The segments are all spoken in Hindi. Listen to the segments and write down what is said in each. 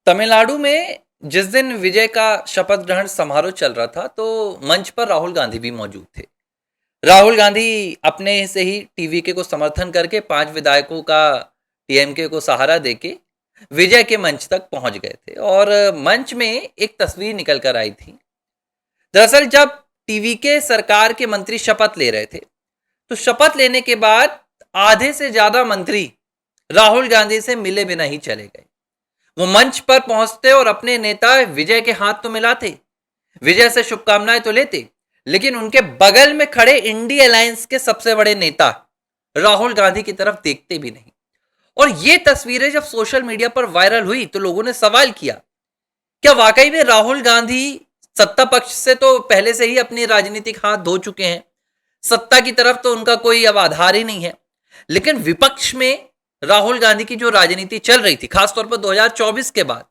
तमिलनाडु में जिस दिन विजय का शपथ ग्रहण समारोह चल रहा था तो मंच पर राहुल गांधी भी मौजूद थे। राहुल गांधी अपने से ही टीवीके को समर्थन करके 5 विधायकों का टीएमके को सहारा देके विजय के मंच तक पहुंच गए थे और मंच में एक तस्वीर निकल कर आई थी। दरअसल जब टीवीके सरकार के मंत्री शपथ ले रहे थे तो शपथ लेने के बाद आधे से ज्यादा मंत्री राहुल गांधी से मिले बिना ही चले गए। वो मंच पर पहुंचते और अपने नेता विजय के हाथ तो मिलाते, विजय से शुभकामनाएं तो लेते, लेकिन उनके बगल में खड़े इंडी अलायंस के सबसे बड़े नेता राहुल गांधी की तरफ देखते भी नहीं। और ये तस्वीरें जब सोशल मीडिया पर वायरल हुई तो लोगों ने सवाल किया, क्या वाकई में राहुल गांधी सत्ता पक्ष से तो पहले से ही अपनी राजनीतिक हाथ धो चुके हैं, सत्ता की तरफ तो उनका कोई अब आधार ही नहीं है, लेकिन विपक्ष में राहुल गांधी की जो राजनीति चल रही थी, खासतौर पर 2024 के बाद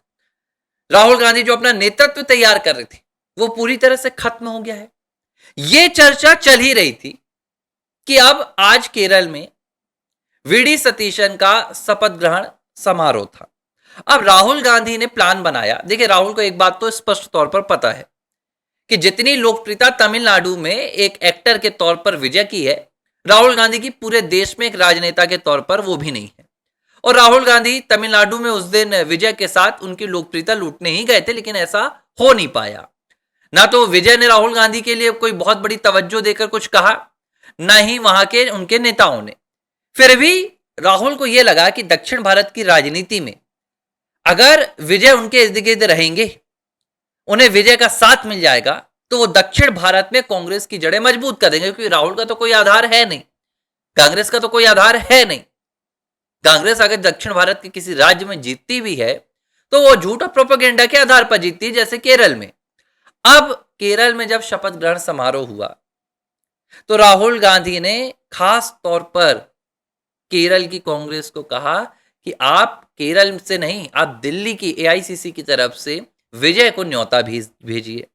राहुल गांधी जो अपना नेतृत्व तैयार कर रहे थे वो पूरी तरह से खत्म हो गया है। ये चर्चा चल ही रही थी कि अब आज केरल में वीडी सतीशन का शपथ ग्रहण समारोह था। अब राहुल गांधी ने प्लान बनाया। देखिए, राहुल को एक बात तो स्पष्ट तौर पर पता है कि जितनी लोकप्रियता तमिलनाडु में एक एक्टर के तौर पर विजय की है, राहुल गांधी की पूरे देश में एक राजनेता के तौर पर वो भी नहीं है। और राहुल गांधी तमिलनाडु में उस दिन विजय के साथ उनकी लोकप्रियता लूटने ही गए थे, लेकिन ऐसा हो नहीं पाया। ना तो विजय ने राहुल गांधी के लिए कोई बहुत बड़ी तवज्जो देकर कुछ कहा, ना ही वहां के उनके नेताओं ने। फिर भी राहुल को यह लगा कि दक्षिण भारत की राजनीति में अगर विजय उनके इर्द गिर्द रहेंगे, उन्हें विजय का साथ मिल जाएगा, तो वो दक्षिण भारत में कांग्रेस की जड़ें मजबूत कर देंगे, क्योंकि राहुल का तो कोई आधार है नहीं, कांग्रेस का तो कोई आधार है नहीं। कांग्रेस अगर दक्षिण भारत के किसी राज्य में जीतती भी है तो वो झूठ और प्रोपेगेंडा के आधार पर जीतती है, जैसे केरल में। अब केरल में जब शपथ ग्रहण समारोह हुआ तो राहुल गांधी ने खास तौर पर केरल की कांग्रेस को कहा कि आप केरल से नहीं, आप दिल्ली की एआईसीसी की तरफ से विजय को न्योता भेजिए।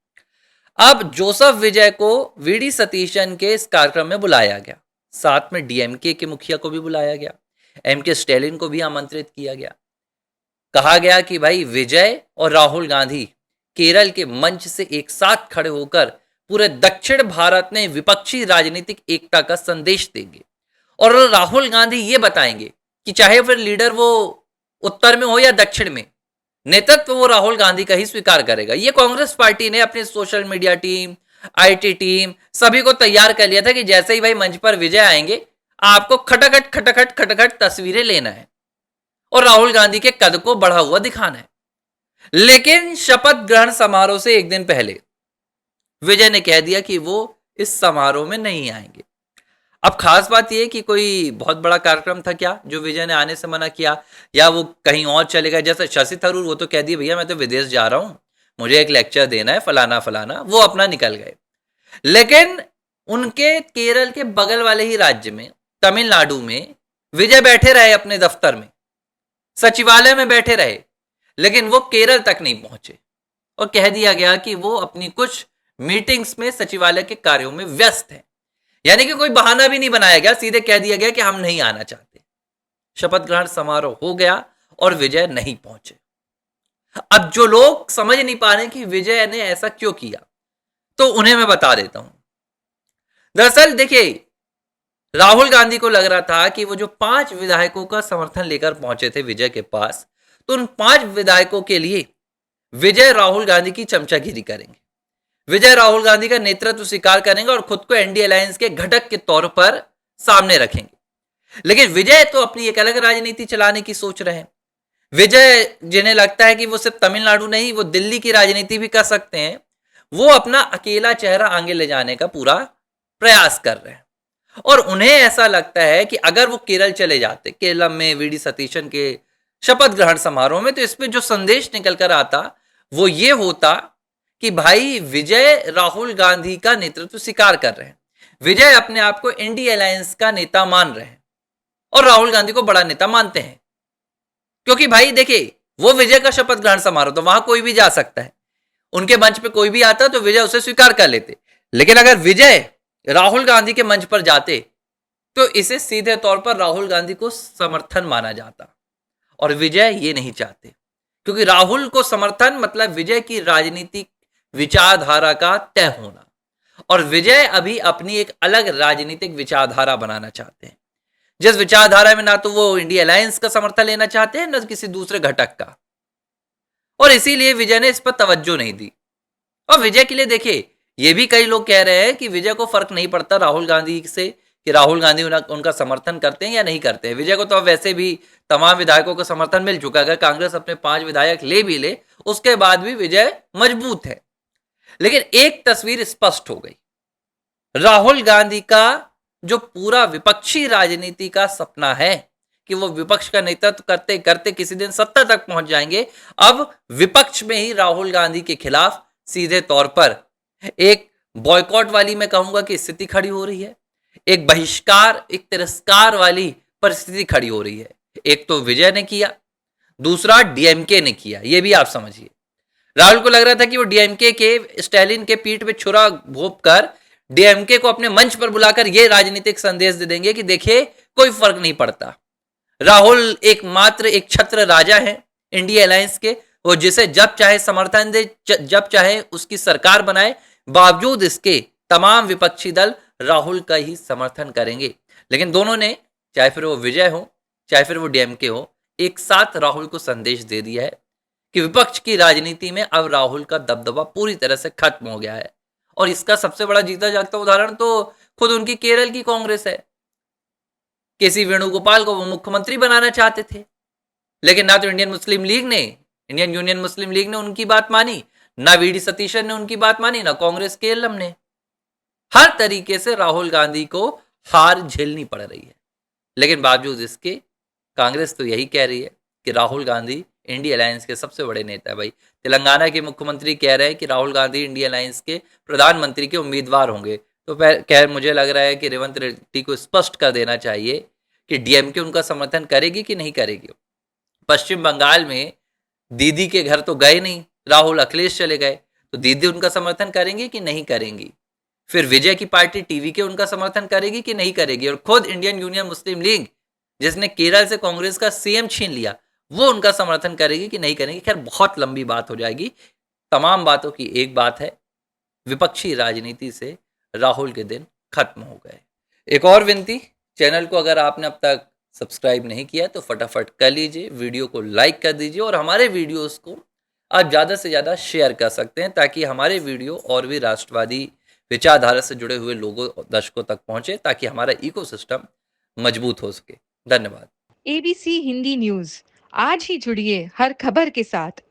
अब जोसेफ विजय को वीडी सतीशन के इस कार्यक्रम में बुलाया गया, साथ में डीएमके के मुखिया को भी बुलाया गया, एमके स्टैलिन को भी आमंत्रित किया गया। कहा गया कि भाई विजय और राहुल गांधी केरल के मंच से एक साथ खड़े होकर पूरे दक्षिण भारत में विपक्षी राजनीतिक एकता का संदेश देंगे और राहुल गांधी ये बताएंगे कि चाहे फिर लीडर वो उत्तर में हो या दक्षिण में, नेतृत्व वो राहुल गांधी का ही स्वीकार करेगा। ये कांग्रेस पार्टी ने अपनी social media team, IT team सभी को तैयार कर लिया था कि जैसे ही भाई मंच पर विजय आएंगे, आपको खटाखट खटाखट खटाखट तस्वीरें लेना है और राहुल गांधी के कद को बढ़ा हुआ दिखाना है। लेकिन शपथ ग्रहण समारोह से एक दिन पहले विजय ने कह दिया कि वो इस समारोह में नहीं आएंगे। अब खास बात यह कि कोई बहुत बड़ा कार्यक्रम था क्या जो विजय ने आने से मना किया, या वो कहीं और चले गए? जैसे शशि थरूर, वो तो कह दिए भैया मैं तो विदेश जा रहा हूं, मुझे एक लेक्चर देना है, फलाना फलाना, वो अपना निकल गए। लेकिन उनके केरल के बगल वाले ही राज्य में, तमिलनाडु में, विजय बैठे रहे अपने दफ्तर में, सचिवालय में बैठे रहे, लेकिन वो केरल तक नहीं पहुंचे और कह दिया गया कि वो अपनी कुछ मीटिंग्स में सचिवालय के कार्यों में व्यस्त हैं। यानी कि कोई बहाना भी नहीं बनाया गया, सीधे कह दिया गया कि हम नहीं आना चाहते। शपथ ग्रहण समारोह हो गया और विजय नहीं पहुंचे। अब जो लोग समझ नहीं पा रहे कि विजय ने ऐसा क्यों किया, तो उन्हें मैं बता देता हूं। दरअसल देखिए, राहुल गांधी को लग रहा था कि वो जो 5 विधायकों का समर्थन लेकर पहुंचे थे विजय के पास, तो उन 5 विधायकों के लिए विजय राहुल गांधी की चमचागिरी करेंगे, विजय राहुल गांधी का नेतृत्व स्वीकार करेंगे और खुद को एनडी अलायंस के घटक के तौर पर सामने रखेंगे। लेकिन विजय तो अपनी एक अलग राजनीति चलाने की सोच रहे हैं। विजय, जिन्हें लगता है कि वो सिर्फ तमिलनाडु नहीं, वो दिल्ली की राजनीति भी कर सकते हैं, वो अपना अकेला चेहरा आगे ले जाने का पूरा प्रयास कर रहे हैं। और उन्हें ऐसा लगता है कि अगर वो केरल चले जाते, केरल में वीडी सतीशन के शपथ ग्रहण समारोह में, तो इसमें जो संदेश निकल कर आता वो ये होता कि भाई विजय राहुल गांधी का नेतृत्व स्वीकार कर रहे हैं, विजय अपने आप को इंडी अलायंस का नेता मान रहे हैं और राहुल गांधी को बड़ा नेता मानते हैं। क्योंकि भाई देखिए, वो विजय का शपथ ग्रहण समारोह, तो वहां कोई भी जा सकता है, उनके मंच पे कोई भी आता तो विजय उसे स्वीकार कर लेते। लेकिन अगर विजय राहुल गांधी के मंच पर जाते तो इसे सीधे तौर पर राहुल गांधी को समर्थन माना जाता, और विजय ये नहीं चाहते क्योंकि राहुल को समर्थन मतलब विजय की राजनीतिक विचारधारा का तय होना, और विजय अभी अपनी एक अलग राजनीतिक विचारधारा बनाना चाहते हैं, जिस विचारधारा में ना तो वो इंडिया अलायंस का समर्थन लेना चाहते हैं, न किसी दूसरे घटक का, और इसीलिए विजय ने इस पर तवज्जो नहीं दी। और विजय के लिए देखिए, ये भी कई लोग कह रहे हैं कि विजय को फर्क नहीं पड़ता राहुल गांधी से, कि राहुल गांधी उनका समर्थन करते हैं या नहीं करते हैं। विजय को तो अब वैसे भी तमाम विधायकों का समर्थन मिल चुका है। अगर कांग्रेस अपने 5 विधायक ले भी ले, उसके बाद भी विजय मजबूत है। लेकिन एक तस्वीर स्पष्ट हो गई, राहुल गांधी का जो पूरा विपक्षी राजनीति का सपना है कि वो विपक्ष का नेतृत्व करते करते किसी दिन सत्ता तक पहुंच जाएंगे, अब विपक्ष में ही राहुल गांधी के खिलाफ सीधे तौर पर एक बॉयकॉट वाली, मैं कहूंगा कि स्थिति खड़ी हो रही है, एक बहिष्कार, एक तिरस्कार वाली परिस्थिति खड़ी हो रही है। एक तो विजय ने किया, दूसरा डीएमके ने किया। ये भी आप समझिए, राहुल को लग रहा था कि वो डीएमके के स्टालिन के पीठ पे छुरा घोंप कर डीएमके को अपने मंच पर बुलाकर ये राजनीतिक संदेश दे देंगे कि देखिए कोई फर्क नहीं पड़ता, राहुल एकमात्र एक छत्र राजा है इंडिया अलायंस के, वो जिसे जब चाहे समर्थन दे, जब चाहे उसकी सरकार बनाए, बावजूद इसके तमाम विपक्षी दल राहुल का ही समर्थन करेंगे। लेकिन दोनों ने, चाहे फिर वो विजय हो चाहे फिर वो डीएमके हो, एक साथ राहुल को संदेश दे दिया है कि विपक्ष की राजनीति में अब राहुल का दबदबा पूरी तरह से खत्म हो गया है। और इसका सबसे बड़ा जीता जागता उदाहरण तो खुद उनकी केरल की कांग्रेस है। केसी वेणुगोपाल को वो मुख्यमंत्री बनाना चाहते थे, लेकिन ना तो इंडियन यूनियन मुस्लिम लीग ने उनकी बात मानी, ना वीडी सतीशन ने उनकी बात मानी, ना कांग्रेस केरलम ने। हर तरीके से राहुल गांधी को हार झेलनी पड़ रही है। लेकिन बावजूद इसके कांग्रेस तो यही कह रही है कि राहुल गांधी इंडिया अलायंस के सबसे बड़े नेता है। भाई, तेलंगाना के मुख्यमंत्री कह रहे हैं कि राहुल गांधी इंडिया अलायंस के प्रधानमंत्री के उम्मीदवार होंगे। तो खैर मुझे लग रहा है कि रेवंत रेड्डी को स्पष्ट कर देना चाहिए कि डीएमके उनका समर्थन करेगी कि नहीं करेगी। पश्चिम बंगाल में दीदी के घर तो गए नहीं राहुल, अखिलेश चले गए, तो दीदी उनका समर्थन करेंगी कि नहीं करेंगी। फिर विजय की पार्टी टीवीके उनका समर्थन करेगी कि नहीं करेगी। और खुद इंडियन यूनियन मुस्लिम लीग, जिसने केरल से कांग्रेस का सीएम छीन लिया, वो उनका समर्थन करेगी कि नहीं करेगी। खैर बहुत लंबी बात हो जाएगी। तमाम बातों की एक बात है, विपक्षी राजनीति से राहुल के दिन खत्म हो गए। एक और विनती, चैनल को अगर आपने अब तक सब्सक्राइब नहीं किया तो फटाफट कर लीजिए, वीडियो को लाइक कर दीजिए और हमारे वीडियोस को आप ज़्यादा से ज़्यादा शेयर कर सकते हैं, ताकि हमारे वीडियो और भी राष्ट्रवादी विचारधारा से जुड़े हुए लोगों, दर्शकों तक पहुंचे, ताकि हमारा इकोसिस्टम मजबूत हो सके। धन्यवाद। एबीसी हिंदी न्यूज, आज ही जुड़िए हर खबर के साथ।